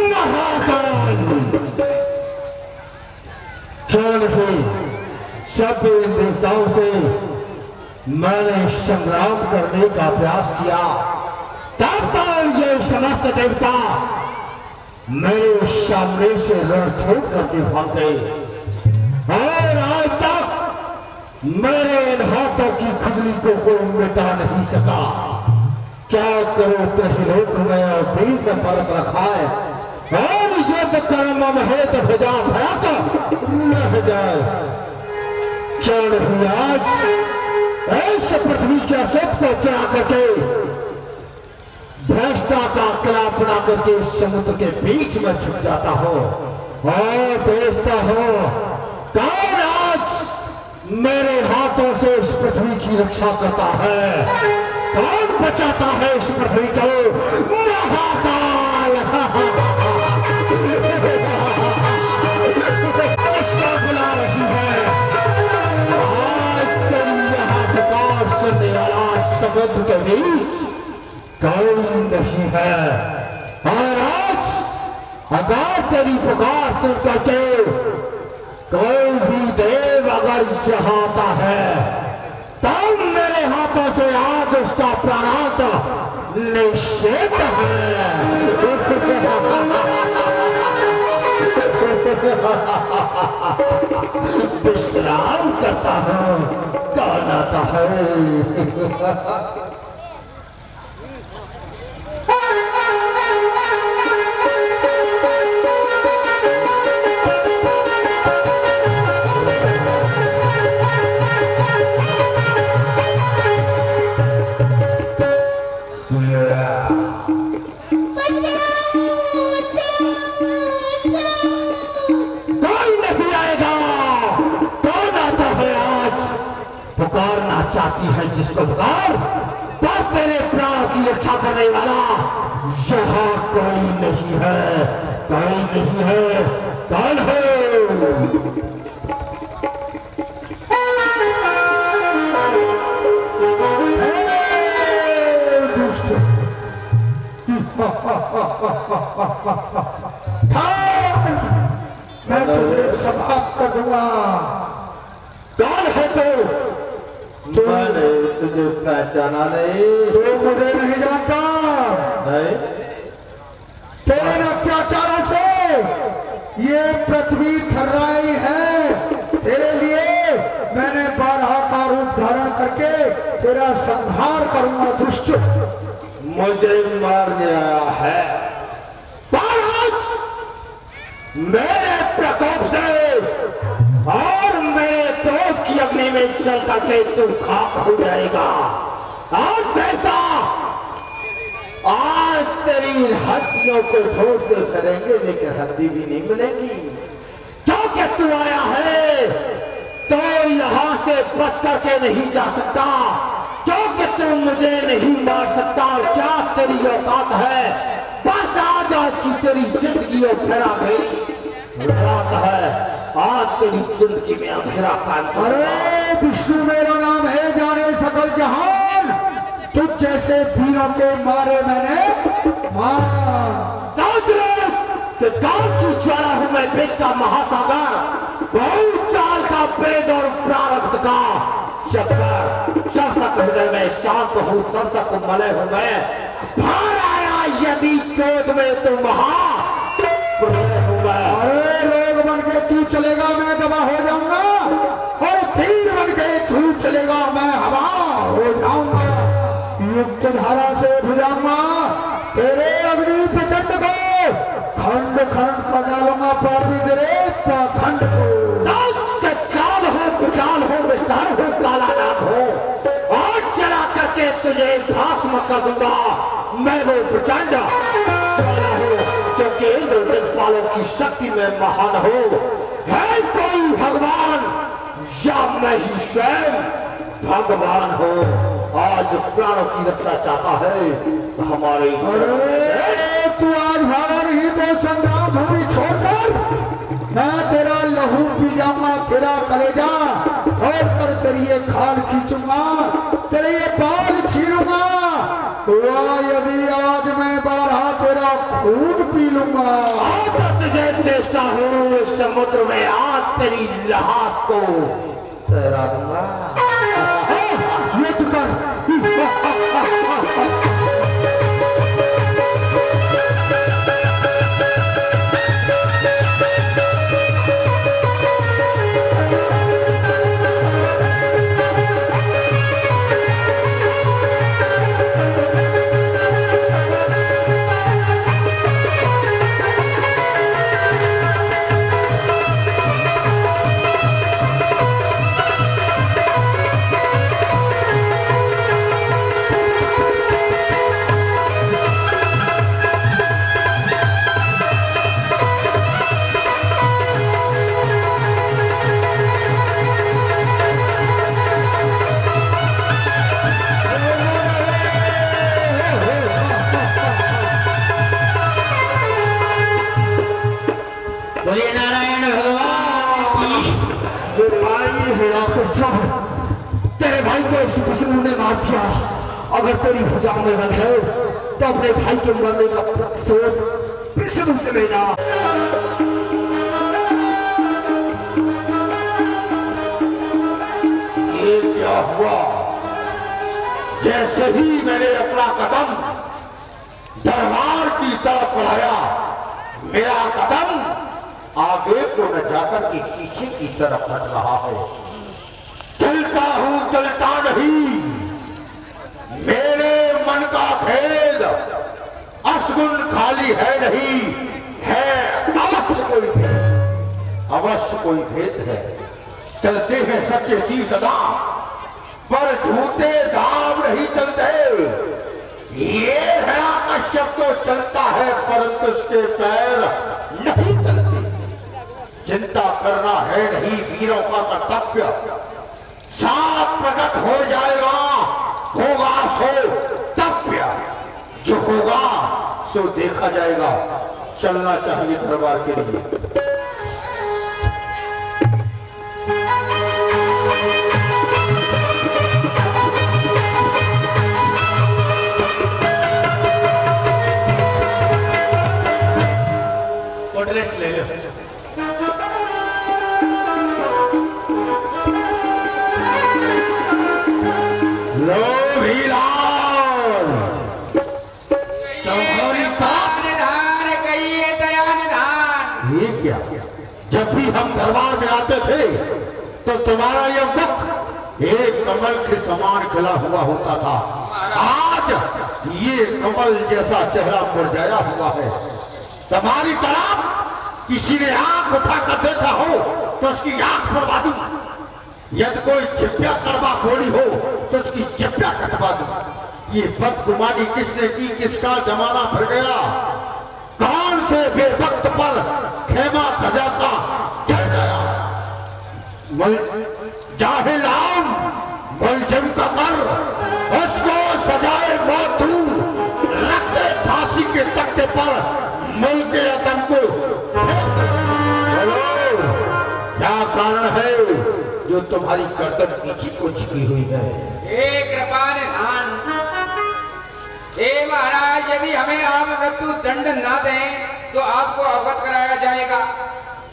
महाकाल क्यों नहीं, सब इन देवताओं से मैंने संग्राम करने का प्रयास किया, तब तक ये समस्त देवता मेरे सामने से रण छोड़ करके भाग गए और आज तक मेरे इन हाथों की खुजली को कोई मिटा नहीं सका। क्या करो त्रिलोक में और दिल में फर्क रखा है और युद्ध कर्म में है तो भेजा भयात रह जाए। क्या नहीं आज ऐसे पृथ्वी के असत को चढ़ा करके भ्रष्टा का किला बना करके समुद्र के बीच में छिप जाता हो और देखता हो कौन आज मेरे हाथों से इस पृथ्वी की रक्षा करता है, कौन बचाता है इस पृथ्वी को। महाकाल इसका बुला रही है आज तेरी यहाँ पुकार सुनने वाला समुद्र के बीच कोई नहीं है। और आज अगर तेरी पुकार सुन करके कोई भी देव अगर यहाँ आता है तब मेरे हाथों से आज उसका प्राणांत निषेध है। विश्राम करता हूं, कौन आता है। चाहती है जिसको पुकार पर तेरे प्राण की रक्षा करने वाला यहाँ कोई नहीं है, कोई नहीं है। कौन है? दुष्ट मैं तुझे समाप्त कर दूंगा। कौन है तू? मैंने तुझे पहचाना नहीं। तो मुझे नहीं जानता। नहीं, तेरे अत्याचारों से ये पृथ्वी थर्राई है। तेरे लिए मैंने 12 का रूप धारण करके तेरा संहार करूंगा। दुष्ट मुझे मारने आया है। मेरे प्रकोप से और मेरे क्रोध की अग्नि में चल करके तू खाक हो जाएगा। और देवता आज तेरी हड्डियों को ढूंढते करेंगे लेकिन हड्डी भी नहीं मिलेगी। क्योंकि तू आया है तो यहाँ से बच करके नहीं जा सकता, क्योंकि तू मुझे नहीं मार सकता। क्या तेरी औकात है? बस आज की तेरी जिंदगी और फिर मेरी रात है। आज तेरी जिंदगी में अंधेरा काल। अरे विष्णु मेरा नाम है, जाने सकल जहान। तुझ जैसे वीरों के मारे मैंने सोच लो कि गांव की ज्वाला हूं मैं, विष का महासागर, बहुत चाल का वेद और प्रारब्ध का चक्कर। जब तक हृदय में शांत हूं तब तक मले हूं मैं। भार आया यदि क्रोध में तो महा हूं मैं। अरे रोग बन के तू चलेगा मैं दबा हो जाऊंगा, और तीर बन के तू चलेगा मैं हवा हो जाऊंगा। युक्त धारा से भुजाऊंगा तेरे अग्नि प्रचंड को, खंड खंड कर डालूंगा पापी तेरे पाखंड को। काल हो कुचाल हो विस्तार हो काला नाग हो, और चला करके तुझे भस्म कर दूंगा मैं वो प्रचंड स्वाला हूं। क्योंकि इंद्र दिग्पालों की शक्ति में महान हो। है कोई भगवान या मैं ही स्वयं भगवान हो। आज प्राणों की रक्षा चाहता है तो हमारे। अरे तू आज भागा नहीं तो संग्राम भूमि छोड़कर मैं तेरा लहू पी जाऊंगा, तेरा कलेजा तोड़ कर तेरी ये खाल खींचूंगा, तेरे ये बाल छीनूंगा। खून पी लूंगा। आता तुझे देखता हूँ समुद्र में, आज तेरी लाश को तैरा दूंगा। ये तो कर। बोलिए नारायण भगवान की। भाई हेरा कृष्ण, तेरे भाई को इस विष्णु ने मार दिया। अगर तेरी भुजा में बंद है तो अपने भाई के मरने का प्रतिशोध विष्णु से लेना। ये क्या हुआ? जैसे ही मैंने अपना कदम दरबार की तरफ बढ़ाया, मेरा कदम आगे को न जाकर के पीछे की तरफ हट रहा है। चलता हूं चलता नहीं, मेरे मन का खेद असगुन खाली है नहीं, है अवश्य कोई भेद, अवश्य कोई भेद है। चलते हैं सच्चे की सदा, पर झूठे दाम नहीं चलते। ये है कश्यप तो चलता है, परंतु उसके पैर नहीं चलते। चिंता करना है नहीं वीरों का कर्तव्य, साफ प्रकट हो जाएगा, होगा सो तप्य, जो होगा सो देखा जाएगा। चलना चाहिए दरबार के लिए। ले लो। लो भीलाल, तुम्हारी निधान कहिए दया निधान। ये क्या? जब भी हम दरबार में आते थे तो तुम्हारा यह मुख एक कमल के समान खिला हुआ होता था। आज ये कमल जैसा चेहरा मुरझाया हुआ है। तुम्हारी तरफ किसी ने आंख उठाकर देखा हो तो उसकी आंख बर्बा दूं, यदि कोई चिप्या करवा खोली हो तो उसकी चिप्या कटवा दूं। ये बदगुमानी किसने की? किसका जमाना फिर गया? कौन से बेवक्त पर खेमा सजाता चल गया? जाहिल आम मुलजिम का कर, उसको सजाए मौत दूं, रखते फांसी के तख्ते पर मुल्क अदम को। बोलो, क्या कारण है जो तुम्हारी गर्दन पीछे को झुकी हुई है? हे कृपा निधान, हे महाराज, यदि हमें आप मृत्यु दंड ना दें तो आपको अवगत कराया जाएगा।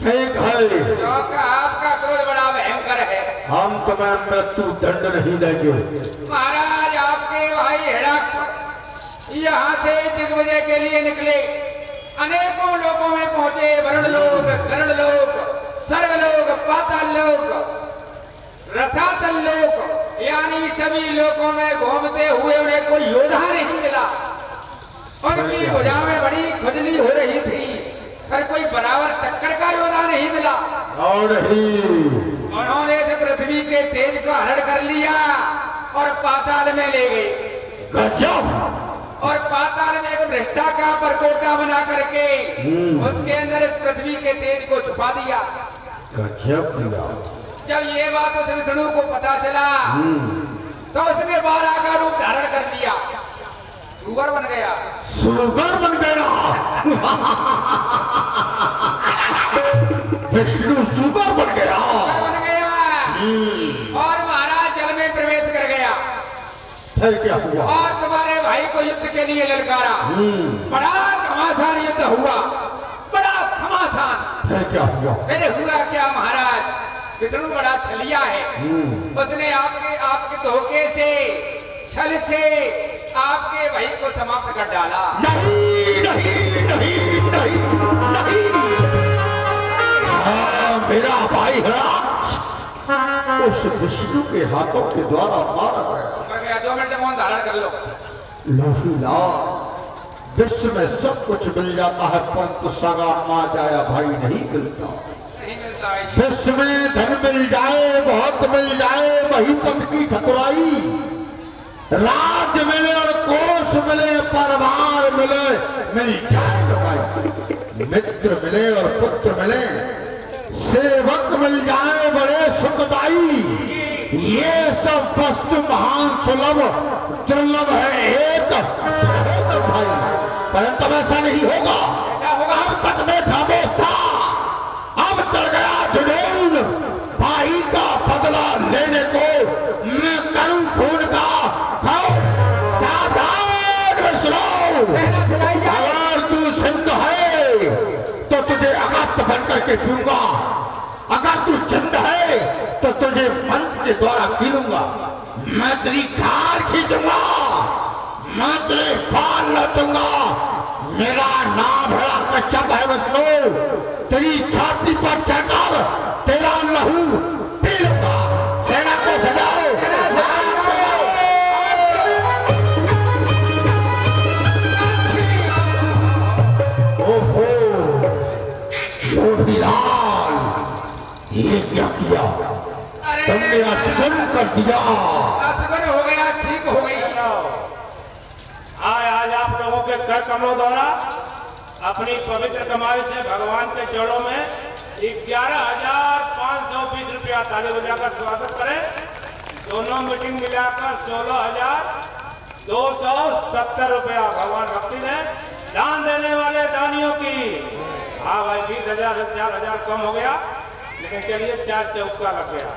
ठीक है, क्योंकि आपका क्रोध बड़ा भयंकर है। हम तुम्हें मृत्यु दंड नहीं देंगे। महाराज, आपके भाई हिरण्यक्ष यहाँ से दिग्विजय के लिए निकले, अनेकों लोगों में पहुंचे। वरुण लोक, गरुड़ लोक, स्वर्गलोक, पाताल लोक, रसातल लोक, यानी सभी लोकों में घूमते हुए उन्हें कोई योद्धा नहीं मिला। उनकी भुजा में बड़ी खुजली हो रही थी, पर कोई बराबर टक्कर का योद्धा नहीं मिला। और ही उन्होंने इस पृथ्वी के तेज को हरण कर लिया और पाताल में ले गए। गजब! और पाताल में एक भ्रष्टा का परकोटा बना करके उसके अंदर इस पृथ्वी के तेज को छुपा दिया। गजब किया। जब ये बात उस विष्णु को पता चला तो उसने बारह का रूप धारण कर लिया, सुगर बन गया। सुगर बन गया। विष्णु सुगर बन गया। सुगर बन गया और महाराज जल में प्रवेश कर गया। फिर क्या हुआ? और तुम्हारे भाई को युद्ध के लिए ललकारा। बड़ा घमासान युद्ध हुआ, बड़ा घमासान। फिर क्या हुआ? फिर हुआ क्या महाराज, विष्णु बड़ा छलिया है। उसने आपके धोखे से, छल से आपके भाई को समाप्त कर डाला। नहीं नहीं नहीं नहीं नहीं, मेरा भाई हिरणाक्ष उस विष्णु के हाथों के द्वारा मारा गया। 2 मिनट मौन धारण कर लो। लोहीलाल, विश्व में सब कुछ मिल जाता है परंतु सगा माँ जाया भाई नहीं मिलता। नहीं मिलता है जी। विश्व में धन मिल जाए, बहुत मिल जाए, वही पद की ठकुराई। राज मिले और कोष मिले, परिवार मिले, मिल जाए लगाई। मित्र मिले और पुत्र मिले, सेवक मिल जाए बड़े सुखदाई। ये सब वस्तु महान सुलभ दुर्लभ है एक सहोदर भाई, परंतु ऐसा नहीं होगा। अब तक मैं खामोश था, अब चल गया जुनून भाई का बदला लेने को। मैं करूं खून का खाओ। सावधान विष्णु, अगर तू सिंध है तो तुझे अगस्त बनकर के पीऊंगा, अगर तू चंद है तो तुझे मंत्र के द्वारा पीऊंगा। मैं तेरी खाल खींचूंगा, मैं तेरे बाल नोचूंगा। मेरा नाम बड़ा कच्छप है विष्णु, तेरी छाती पर चढ़कर तेरा लहू पी लूंगा। सेना को सजाओ। ओहो लोहीलाल, ये क्या किया? तुमने असगन कर दिया। असगन हो गया, ठीक हो गई। आज आप लोगों के कर कमलों द्वारा अपनी पवित्र कमाई से भगवान के चरणों में 11,520 रुपया ताली बजाकर स्वागत करें। दोनों मीटिंग मिलाकर 16,270 रुपया भगवान भक्ति ने दान देने वाले दानियों की। हाँ भाई, 20,000 से 4,000 कम हो गया, लेकिन चलिए 4 चौका लग गया।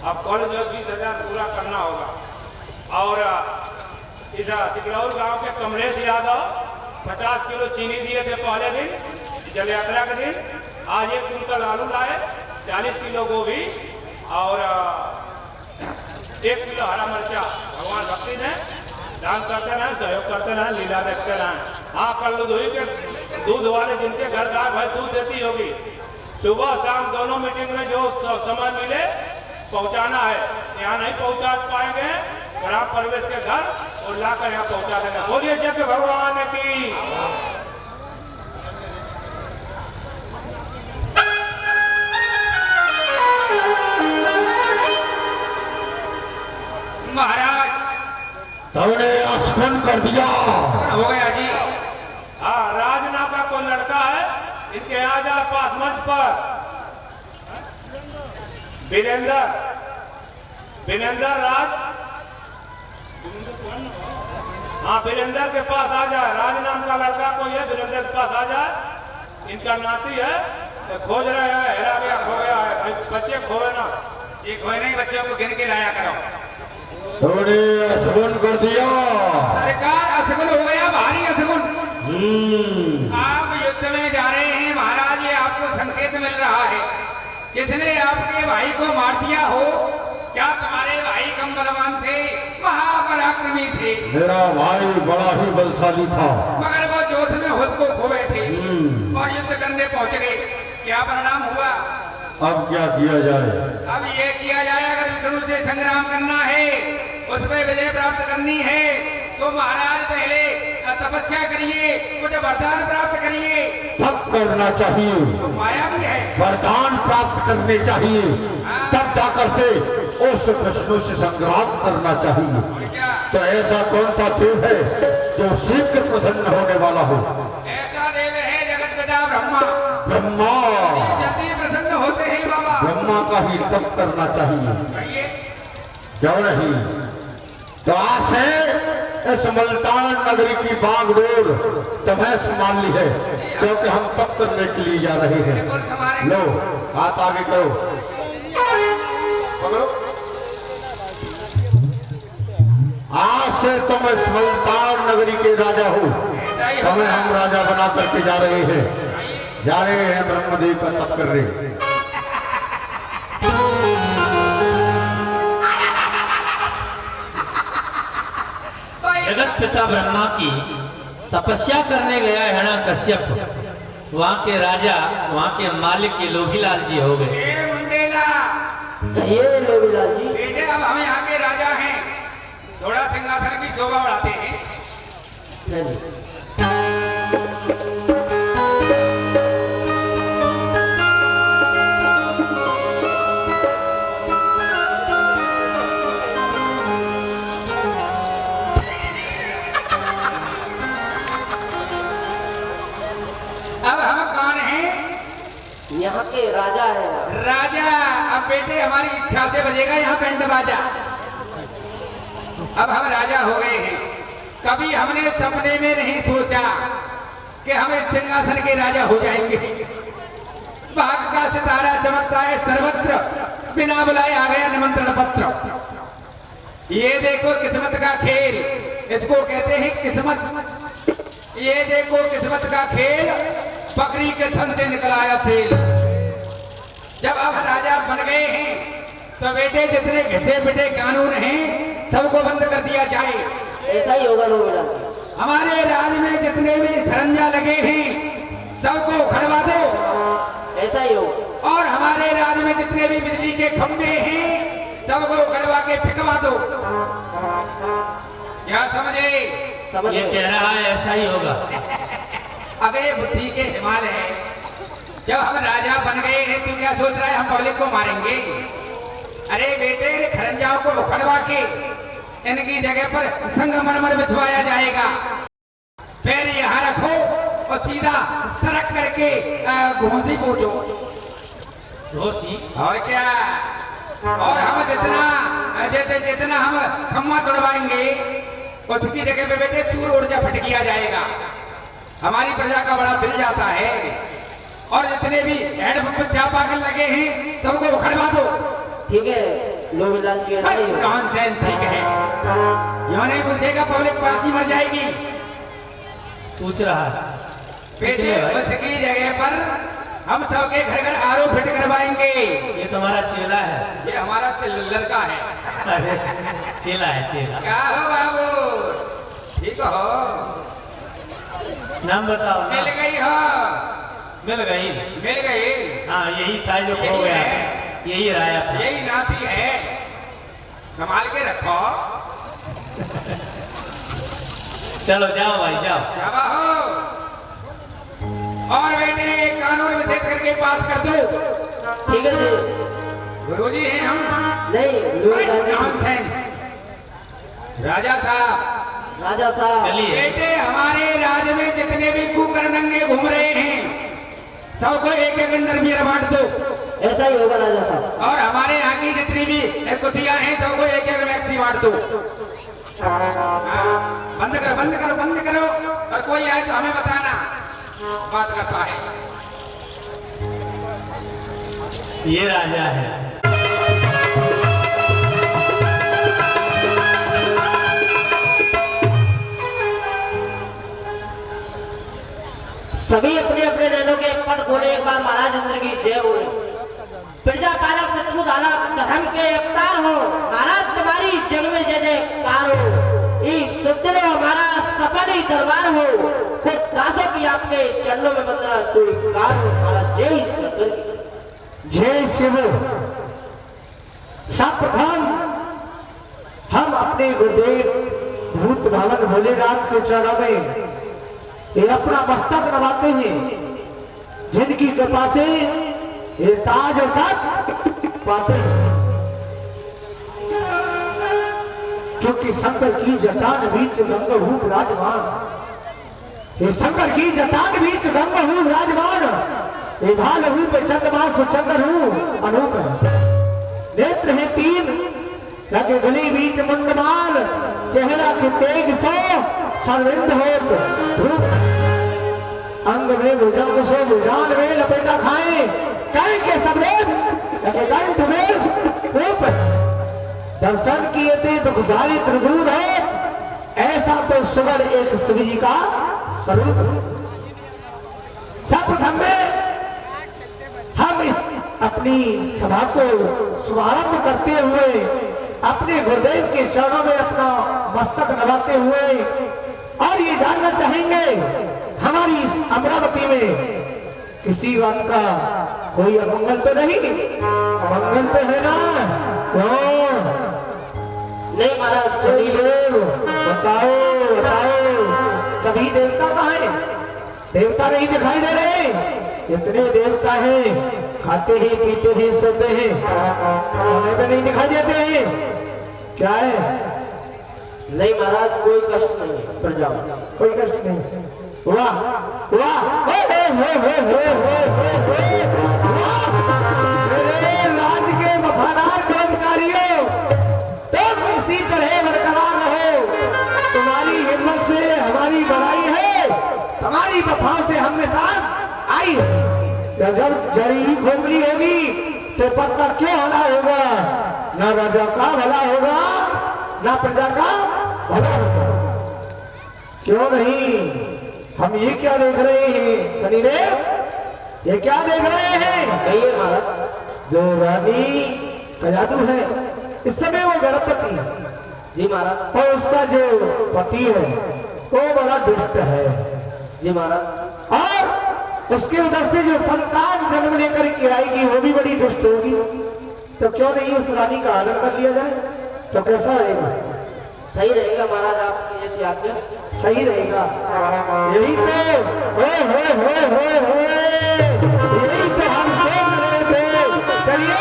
अब कल जो 20,000 पूरा करना होगा। और इस सिकरौल गांव के कमलेश यादव 50 किलो चीनी दिए थे पहले दिन जल यात्रा के दिन। आज 1 कुंतल आलू लाए, 40 किलो गोभी और 1 किलो हरा मिर्चा भगवान भक्ति ने दान करते रहे, सहयोग करते रहे, लीला देखते रहे। हाँ, कल दुई के दूध वाले जिनके घर गाय भाई दूध देती होगी, सुबह शाम दोनों मीटिंग में जो समय मिले पहुंचाना है। यहाँ नहीं पहुंचा पाएंगे, ग्राम परिवेश के घर और लाकर यहाँ पहुंचा देना। बोलिए जय भगवान की। महाराज तुमने असगन कर दिया। हो गया जी। हाँ, राजना का कोई लड़का है, इनके आ जा पास मंच पर। वीरेंद्र राज, हाँ वीरेंद्र के पास आ जाए। राज नाम का लड़का कोई है, वीरेंद्र के पास आ जाए। इनका नाती है, तो खोज रहे हैं, हेरा गया, खो गया है। बच्चे खोए ना, ये खोए नहीं, बच्चों को गिन के लाया करो। तुमने असगुन कर दिया। सरकार असगुन हो गया, भारी असगुन। आप युद्ध में जा रहे हैं महाराज, ये आपको संकेत मिल रहा है। किसने आपके भाई को मार दिया हो? क्या तुम्हारे भाई कम बलवान थे? महापराक्रमी थे। मेरा भाई बड़ा ही बलशाली था, मगर वो जोश में होश को खो बैठे और युद्ध करने पहुंच गए। क्या परिणाम हुआ? अब क्या किया जाए? अब ये किया जाए, अगर विष्णु से संग्राम करना है, उस पर विजय प्राप्त करनी है, तो महाराज पहले तपस्या करिए, कुछ वरदान प्राप्त करिए। तब करना चाहिए, तो माया भी है, वरदान प्राप्त करने चाहिए, तब जाकर से उस विष्णु से संग्राम करना चाहिए। क्या तो ऐसा कौन सा देव है जो शीघ्र प्रसन्न होने वाला हो? ऐसा देव है जगत पिता ब्रह्मा। ब्रह्मा। जल्दी प्रसन्न होते हैं बाबा। ब्रह्मा का ही तप करना चाहिए, कहिए। क्यों नहीं? तो आज से इस मुल्तान नगरी की बागडोर तुम्हें संभाल ली है, क्योंकि हम तप करने के लिए जा रहे हैं। लो हाथ आगे करो, पकड़ो। आज से तुम इस मुल्तान नगरी के राजा हो, तुम्हें हम राजा बना करके जा रहे हैं ब्रह्मदेव का तप कर रहे। जगत पिता ब्रह्मा की तपस्या करने गया हिरण्यकश्यप, वहाँ के राजा, वहाँ के मालिक के लोभीलाल जी हो गए। ये मुंडेला, ये लोभीलाल जी बेटे अब हम यहाँ के राजा हैं, थोड़ा सिंहासन की शोभा बढ़ाते हैं। अब हम कौन हैं? यहाँ के राजा है। राजा। अब बेटे हमारी इच्छा से बजेगा यहाँ बैंड बाजा। अब हम राजा हो गए हैं। कभी हमने सपने में नहीं सोचा कि हम इस सिंहासन के राजा हो जाएंगे। भाग का सितारा चमकता है सर्वत्र, बिना बुलाए आ गया निमंत्रण पत्र। ये देखो किस्मत का खेल, इसको कहते हैं किस्मत। ये देखो किस्मत का खेल, बकरी के थन से निकला आया तेल। जब अब राजा बन गए हैं तो बेटे जितने घिसे पिटे कानून हैं सबको बंद कर दिया जाए। ऐसा ही होगा लोभीलाल जी। हमारे राज्य में जितने भी खरंजा लगे हैं सबको उखड़वा दो। ऐसा ही होगा। और हमारे राज्य में जितने भी बिजली के खंभे हैं सबको उखड़वा के फेंकवा दो। क्या समझे? ये कह रहा है ऐसा ही होगा। अबे बुद्धि के हिमालय, जब हम राजा बन गए हैं तू क्या सोच रहा है हम पब्लिक को मारेंगे? अरे बेटे खरंजाओं को उखड़वा के इनकी जगह पर संगमरमर बिछवाया जाएगा। पैर यहाँ रखो और सीधा सरक करके घोंसी पहुंचो। घोंसी? और क्या? और हम जितना हम खम्मा तोड़वाएंगे उसकी जगह पे बेटे सूर ऊर्जा फट किया जाएगा। हमारी प्रजा का बड़ा बिल जाता है। और जितने भी हेडपंप चापाकल लगे हैं सबको उखड़वा दो। ठीक है लोभीलाल जी। ऐसा ही होगा। नॉनसेंस, ठीक है। यहाँ नहीं पूछेगा, पब्लिक पास ही मर जाएगी। पूछ रहा है बेटे उसकी जगह पर हम सबके घर घर आरओ फिट करवाएंगे। ये तुम्हारा चेला है। ये हमारा लड़का है। अरे चेला है, चेला। क्या हो बाबू? ठीक हो? नाम बताओ। मिल गई हो? मिल गई। मिल गई। हाँ यही था जो खो गया था, यही राया था। यही नाती है, संभाल के रखो। चलो जाओ भाई जाओ। क्या हो? और बेटे कानून विशेष करके पास कर दो। ठीक है जी। गुरुजी हैं हम। नहीं लोभीलाल जी। नॉनसेंस। राजा साहब, राजा साहब चलिए। बेटे हमारे राज्य में जितने भी कुकर्णंगे घूम रहे हैं सबको एक एक अंडरवियर बांट दो। ऐसा ही होगा राजा साहब। और हमारे यहाँ की जितनी भी कुतिया हैं सबको एक एक मैक्सी बांट दो। बंद करो बंद करो बंद करो। और कोई आए तो हमें बताना, बात करता है। ये राजा है। सभी अपने अपने नैनों के पट खोले। एक बार महाराज इंद्र की जय बोले। प्रजा पालक शत्रुधाला धर्म के अवतार हो। महाराज तुम्हारी जग में जय जयकार हो। इस सुंदर हमारा सफल ही दरबार हो। खुद दासों की आपके चरणों में वंदना स्वीकार हो। महाराज जय सतगुरु। जय शिव। सर्वप्रथम हम अपने गुरुदेव भूत भावन भोलेनाथ के चरणों में ये अपना मस्तक नवाते हैं, जिनकी कृपा से ये ताज और तख्त पाते हैं। क्योंकि शंकर की जटान बीच गंगा हूँ विराजमान। ये शंकर की जटान बीच गंगा हूँ विराजमान। ये भाल हूँ पे चंद्रमा सुचंदर हूँ अनूप है। नेत्र है तीन, लगे गली बीच मुंडमाल। चेहरा के तेज सो सर्विंद हो धूप। अंग में भुजंग सो भुजान में लपेटा खाए। कहीं के सबरेद लगे कंठ में रूप। दर्शन किए थे दुखदारी त्रिदूर है। ऐसा तो सुगर एक शिव जी का स्वरूप है। सर्वप्रथम में हम इस अपनी सभा को शुभारंभ करते हुए अपने गुरुदेव के चरणों में अपना मस्तक नवाते हुए और ये जानना चाहेंगे हमारी इस अमरावती में किसी बात का कोई अमंगल तो नहीं, मंगल तो है ना? कौन? नहीं महाराज, सभी देव बताओ बताओ, सभी देवता कहाँ हैं? देवता नहीं दिखाई दे रहे? इतने देवता हैं, खाते हैं पीते हैं सोते हैं, सोने पे नहीं दिखाई देते हैं, क्या है? नहीं महाराज, कोई कष्ट नहीं है प्रजा में, कोई कष्ट नहीं। वाह वाह, मेरे राज्य के वफादार कर्मचारियों, तुम इसी तरह बरकरार रहो। तुम्हारी हिम्मत से हमारी बड़ाई है, तुम्हारी वफाओं से हम निशान आई है। जब जड़ी ही खोखली होगी तो पत्थर क्यों भला होगा? ना राजा का भला होगा ना प्रजा का भला होगा। क्यों नहीं? हम ये क्या देख रहे हैं शनिदेव? ये क्या देख रहे हैं? कहिए महाराज। जो रानी का जादू है, इस समय वो गर्भवती है जी महाराज। और उसका जो पति है वो बड़ा दुष्ट है जी महाराज। और उसके उधर से जो संतान जन्म लेकर के आएगी वो भी बड़ी दुष्ट होगी। तो क्यों नहीं उस रानी का आदर कर लिया जाए? तो कैसा रहेगा? सही रहेगा महाराज, आपकी जैसी आज्ञा। सही रहेगा। यही तो यही तो हम सोच रहे थे। चलिए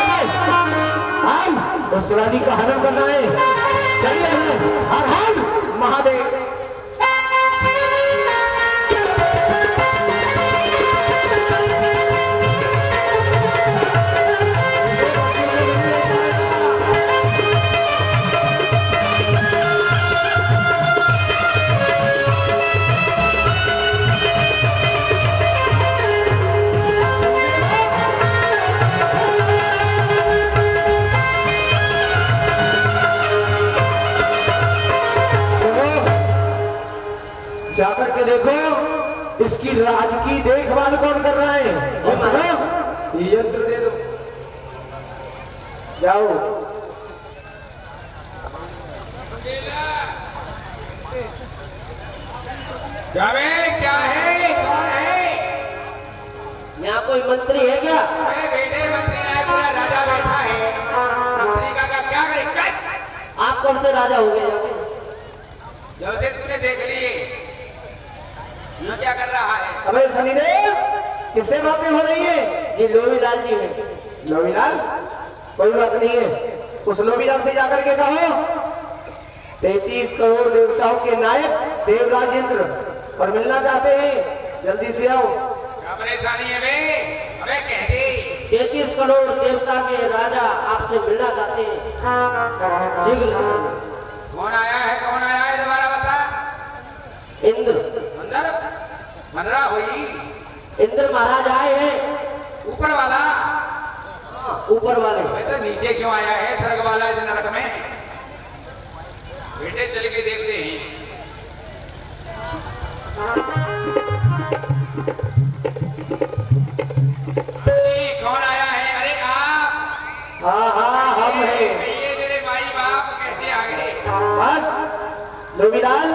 हम उस रानी का हरण करना है। चलिए हर हर महादेव। जाकर के देखो इसकी राज की देखभाल कौन कर रहा है? ये यंत्र दे दो, जाओ। जावे, क्या है? कौन है? यहाँ कोई मंत्री है क्या? अरे बेटे, मंत्री है, पूरा राजा बैठा है। मंत्री का क्या करे? आप कब से राजा हो गए जाके? जब से तूने देख लिए ये क्या कर रहा है? अबे शनिदेव, किससे बातें हो रही है? जी लोहीलाल जी है। लोहीलाल? कोई बात नहीं है, उस लोहीलाल से जाकर के कहो 33 करोड़ देवताओं के नायक देवराज इंद्र और मिलना चाहते हैं, जल्दी से आओ। क्या परेशानी है बे? अबे कहते 33 करोड़ देवता के राजा आपसे मिलना चाहते हैं। कौन आया है? कौन आया है? दोबारा बता। इंद्र। अंदर मनरा हुई? इंद्र महाराज आए हैं। ऊपर वाला? ऊपर वाले। तो नीचे क्यों आया है? स्वर्ग वाला इस नरक में? बेटे चल के देखते हैं। कौन आया है? अरे आप? हाँ हम हैं। ये मेरे भाई बाप कैसे आ गए? बस लोहीलाल,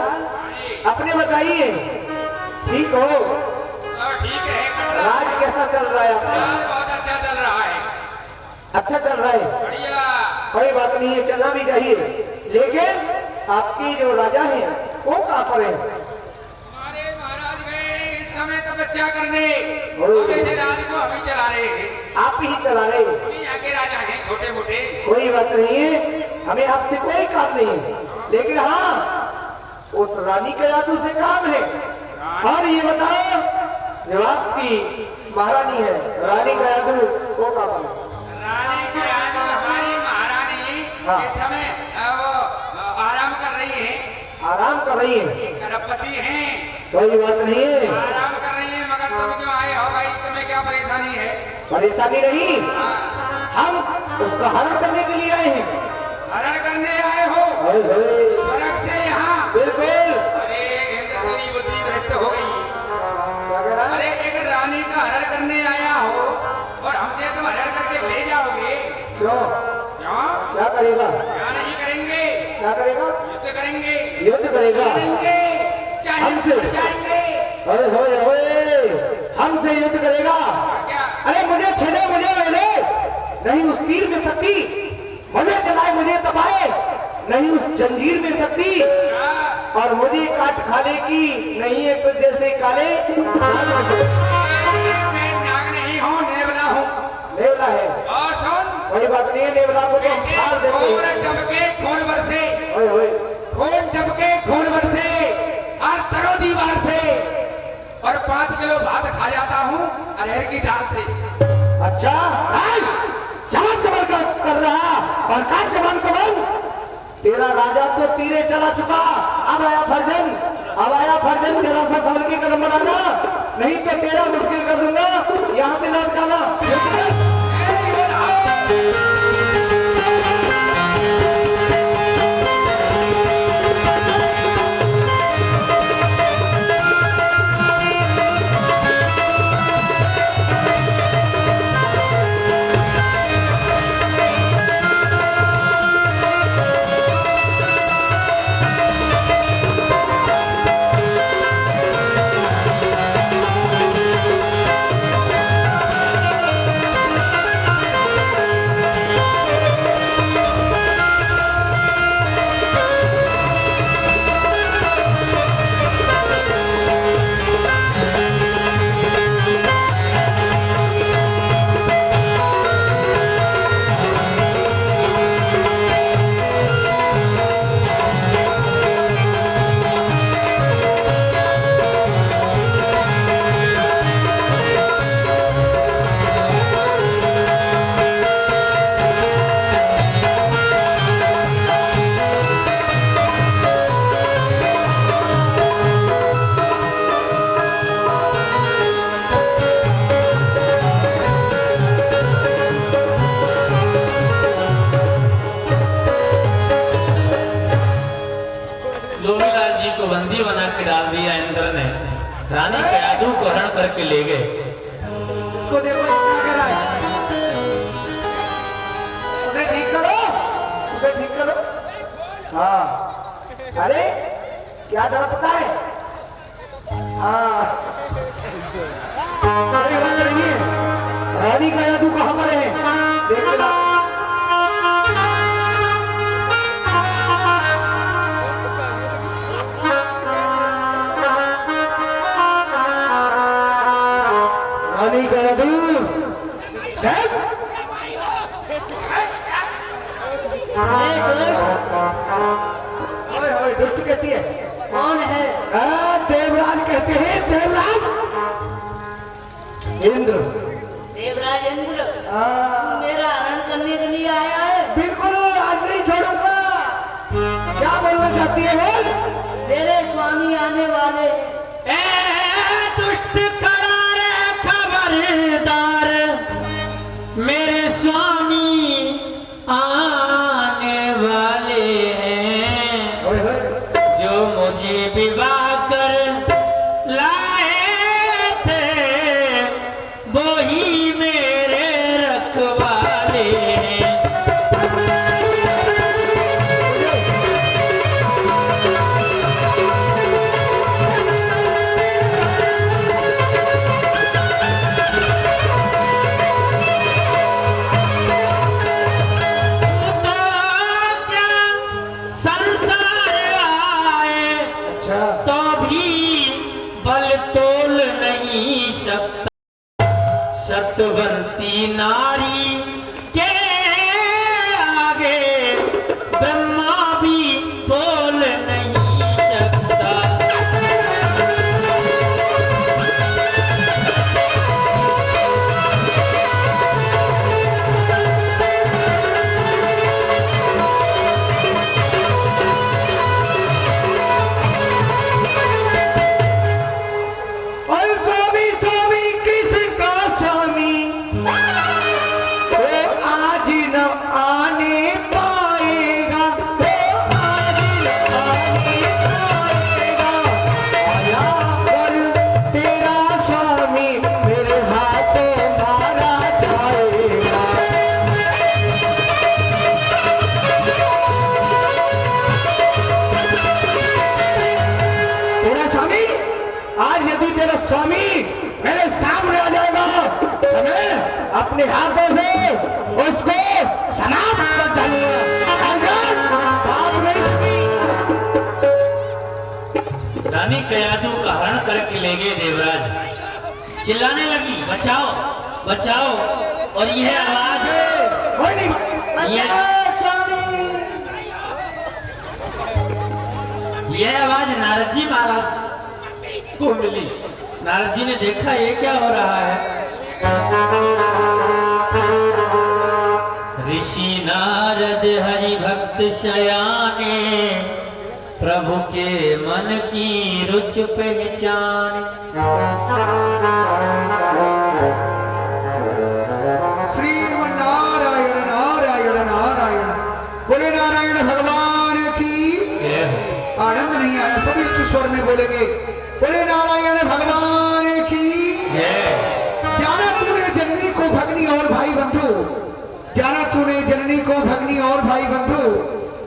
अपने बताइए, ठीक हो? ठीक है। राज कैसा चल रहा है आपका? बहुत अच्छा चल रहा है। अच्छा चल रहा है? बढ़िया। कोई बात नहीं है, चलना भी चाहिए। लेकिन आपकी जो राजा है वो कहाँ पर है? हमारे महाराज गए इस समय तपस्या करने। ओह। अब ऐसे राज को हम ही चला रहे हैं। आप ही चला रहे हैं? हम ही आगे राजा हैं, छोटे मोटे। कोई बात नहीं है, हमें आपसे कोई काम नहीं है। लेकिन हाँ, उस रानी के जादू से काम है। और ये बताओ, जो आपकी महारानी है, रानी का जादू वो काम है? रानी की रानी हमारी महारानी हाँ। इस समय वो आराम कर रही है। आराम कर रही है? गर्भवती हैं। कोई बात नहीं है, आराम कर रही है, मगर तुम क्यों आए हो भाई? तुम्हें क्या परेशानी है? परेशानी नहीं, हाँ। हम उसका हरण करने के लिए आए हैं। हरण करने आए हो? ओए होए, स्वर्ग से यहाँ? बिल्कुल करेंगे, क्या करेगा? युद्ध करेंगे, युद्ध करेगा करेंगे, चाहे हमसे? मर जाएंगे। ओए होए होए, हमसे युद्ध करेगा? क्या? अरे मुझे छेड़े, मुझे ले, नहीं उस तीर में शक्ति, मुझे चलाए, मुझे तपाए, नहीं उस जंजीर में शक्ति, क्या? और मुझे काट खाने की नहीं है तो जैसे काले नाग में शक्ति। मैं नाग नहीं हूँ, नेवला हूँ। नेवला है, और सुन, कोई बात नहीं है, नेवला को तो हम फाड़ देते खून हैं। टपके खून बरसे, ओए होए, खून टपके खून बरसे, हर तरो दीवार से, और 5 किलो भात खा जाता हूँ अरहर की दाल से। अच्छा चमन चमन कर रहा और का चमन कमन, तेरा राजा तो तीरे चला चुका, अब आया फर्जन, अब आया फर्जन, तेरा सा संभल के कदम बढ़ाना, नहीं तो तेरा मुश्किल कर दूंगा, यहाँ से लौट जाना। लोहीलाल जी को बंदी बना के डाल दिया इंद्र ने, रानी कयाधु को हरण करके ले गए। इसको देखो क्या कर रहा है, उसे ठीक करो, उसे ठीक करो। हाँ अरे क्या तड़पता है? हाँ अरे बात नहीं है, रानी का यादू कहाँ पर है देख ला। रानी का यादू देख, ओए ओए दुष्ट कहती है, कौन है? देवराज कहते हैं, देवराज इंद्र। देवराज इंद्र हाँ, मेरा हरण करने के लिए आया है। बिल्कुल आज नहीं छोड़ूंगा। क्या बोलना चाहती है वो? मेरे स्वामी आने वाले हैं। दुष्ट करार खबरदार, मेरे स्वामी आने वाले हैं, ओए होए, जो मुझे विवाह कर लाए थे, वो ही मेरे रखवाले हैं। अच्छा तो भी बल तोल नहीं सकता, सतवंती नारी के आगे ब्रह्मा भी बोल नहीं सकता। और स्वामी स्वामी किसका स्वामी, अपने हाथों से उसको समाप्त कर डालूंगा। बात नहीं सुनी। रानी कयादू का हरण करके ले गए देवराज। चिल्लाने लगी, बचाओ बचाओ। और यह आवाज कोई नहीं यह आवाज नारद जी महाराज को मिली। नारद जी ने देखा ये क्या हो रहा है। ऋषि नारद हरि भक्त शयाने, प्रभु के मन की रुच पहचाने। श्रीमन्नारायण नारायण नारायण। बोले नारायण भगवान की। आनंद नहीं आया, सभी उच्च स्वर में बोलेंगे बोले नारायण भगवान की। जाना तूने जननी को भगनी और भाई बंधु, जाना तूने जननी को भगनी और भाई बंधु,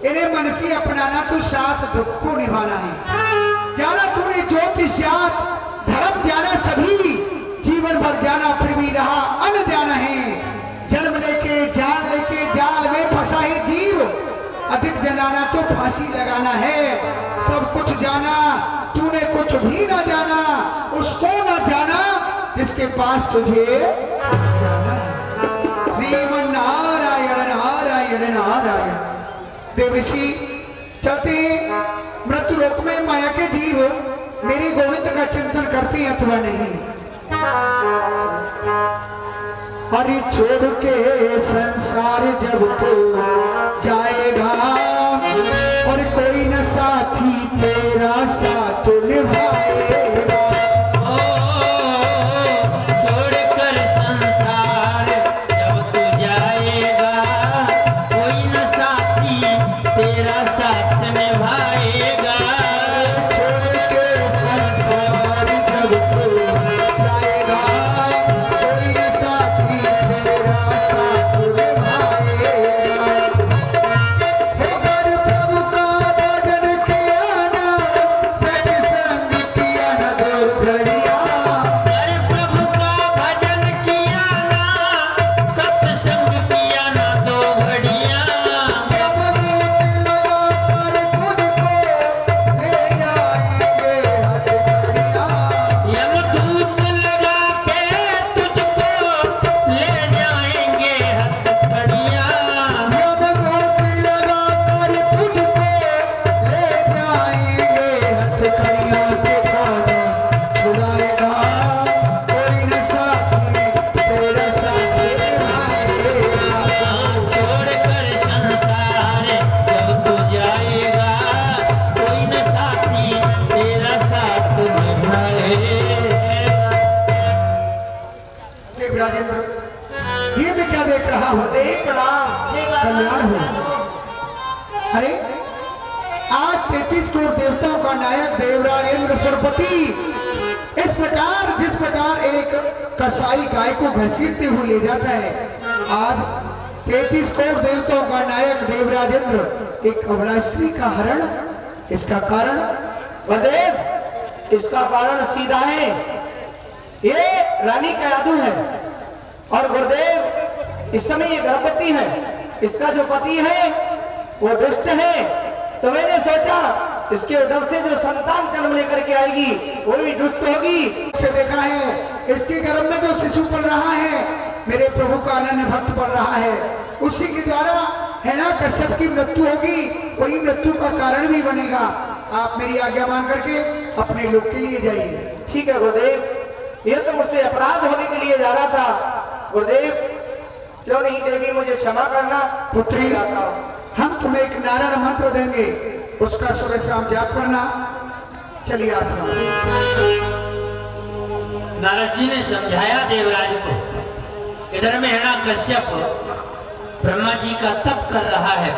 इन्हें मन से अपनाना तो साथ दुख को निभाना है। जाना तूने ज्योतिषात धर्म जाना सभी, जीवन भर जाना फिर भी रहा अन जाना है। जन्म लेके जाल में फंसा है जीव, अधिक जनाना तो फांसी लगाना है। सब कुछ जाना तूने कुछ भी ना जाना, उसको ना जाना जिसके पास तुझे जाना है। श्रीमन्नारायण नारायण नारायण। देवऋषि चलते मृत्यु लोक में माया के जीव मेरे गोविंद का चिंतन करते हैं अथवा नहीं। हरि छोड़ के संसार जब तो जाएगा, और कोई न साथी तेरा साथ निभाएगा। छोड़कर संसार जब तू जाएगा, कोई न साथी तेरा साथ निभाएगा। छोड़ के संसार जब तू जाएगा, कोई न साथी तेरा साथ निभाएगा। अगर प्रभु का भजन किया ना, सत्संग किया ना दो घड़िया। अरे प्रभु का भजन किया ना, सत्संग किया ना दो घड़िया। यमदूत लगा कर तुझको ले जाएंगे हथकड़िया। यमदूत लगा के तुझको ले जाएंगे हथकड़िया। यमदूत लगा कर तुझको ले जाएंगे हथकड़िया। के खाना छुड़ाएगा, कोई न साथी तेरा साथ निभाएगा। छोड़कर संसार जब तू जाएगा, कोई न साथी तेरा साथ निभाएगा। देव राजेंद्र, ये मैं क्या देख रहा हूँ? कल्याण हो। अरे आज 33 करोड़ देवताओं का नायक देवराजेंद्र सरपति इस प्रकार जिस प्रकार एक कसाई गाय को घसीटते हुए ले जाता है, आज 33 करोड़ देवताओं का नायक देवराजेंद्र एक अबला स्त्री का हरण। इसका कारण गुरुदेव, इसका कारण सीधा है, ये रानी कयादू है। और गुरुदेव, इस समय ये गर्भवती है। इसका जो पति है वो दुष्ट है, तो मैंने सोचा इसके उधर से जो संतान जन्म लेकर के आएगी वो भी दुष्ट होगी। से देखा है, इसके गर्भ में जो शिशु पल रहा है, मेरे प्रभु का अनन्य भक्त पल रहा है, उसी के द्वारा हिरण्यकश्यप की मृत्यु होगी, वही मृत्यु का कारण भी बनेगा। आप मेरी आज्ञा मान करके अपने लोग के लिए जाइए। ठीक है गुरुदेव, यह तो मुझसे अपराध होने के लिए जा रहा था। गुरुदेव, क्यों नहीं देवी मुझे क्षमा करना। पुत्री, हम तुम्हें एक नारायण मंत्र देंगे, उसका सुबह शाम जाप करना। चलिए आश्रम। नारद जी ने समझाया देवराज को। इधर में हिरण्यकश्यप ब्रह्मा जी का तप कर रहा है।